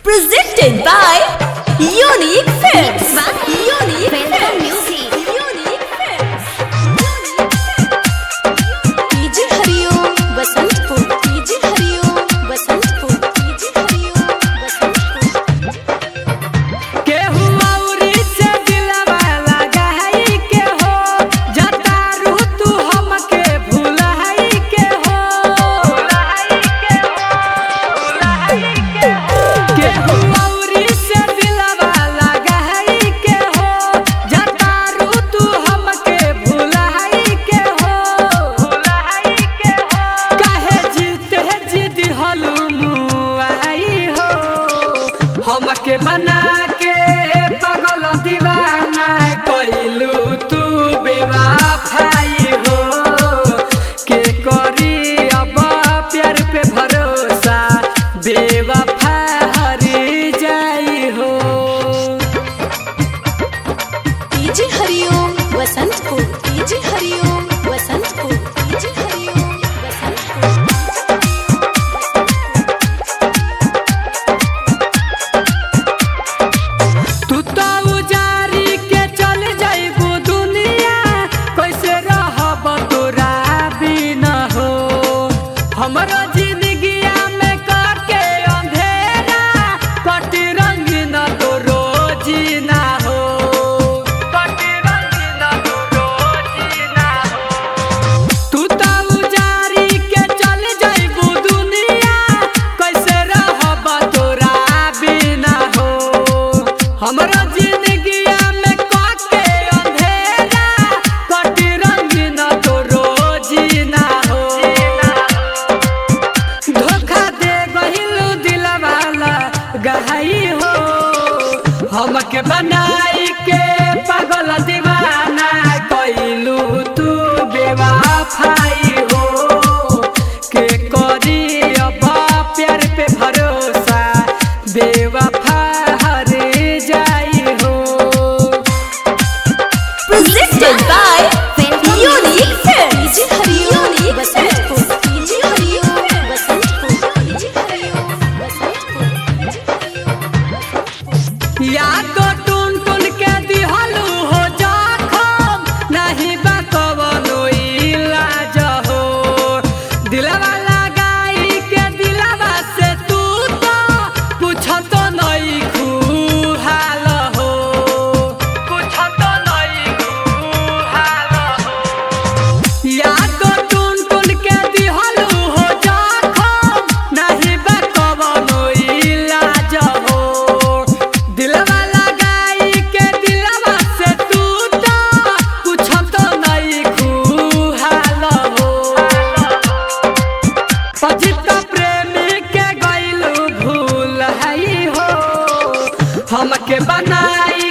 Presented by Unique Films. Unique Welcome Films. Music. Unique Films. DJ Hariom Basantpur DJ Hariom Basantpur DJ Hariom Basantpur केहू औरी से दिलवा लगाई के हो जतारू तू हमके भुलाई के हो केहू औरी से दिलवा लगाई के हो जतारू तू हमके भुलाई के हो काहे जीते जिद हलू आई हो हमके बना के पागल दीवाना कइलू तू बेवफाई हो के करी अब प्यार पे भरोसा बेवफा हरी जाई हो DJ Hariom Basantpur DJ Hariom Basantpur DJ Hariom Basantpur तू तो उजारी के चल जाइबू दुनिया कैसे रहब तोरा बिना हो हमरो जिंदगिया में काके अंधेरा कटी रंगीन तो रोजी ना हो कटी रंगीन तो रोजी ना हो तू तो उजारी के चल जाइबू दुनिया कैसे रहब तोरा बिना हो हमरा जिंदगिया में काके अंधेरा कटी रंगीन तो रोजी ना हो धोखा दे गहिलू दिलवाला गहाई हो हमके बनाई के पागल दीवाना कइलू तू बेवफाई हो के करी अब प्यार पे भरोसा बेवफा हर जाई हो Presented by Unique Films. DJ Hariom Basantpur DJ Hariom Basantpur DJ Hariom Basantpur याद टून टून के दिहलू हो जखम नहीं बा कवनो इलाज हो दिलवा लगाई के दिलवा से तू तो पूछत नहीं खुहाल हो पूछत नहीं खुहाल हो याद टून टून के दिहलू हो जखम नहीं बा कवनो इलाज हो दिलवा लगाई के दिलवा से तू तो पूछत नहीं खुहाल हो पचित प्रेमी के गइलू भूल हई हो हमके बनाई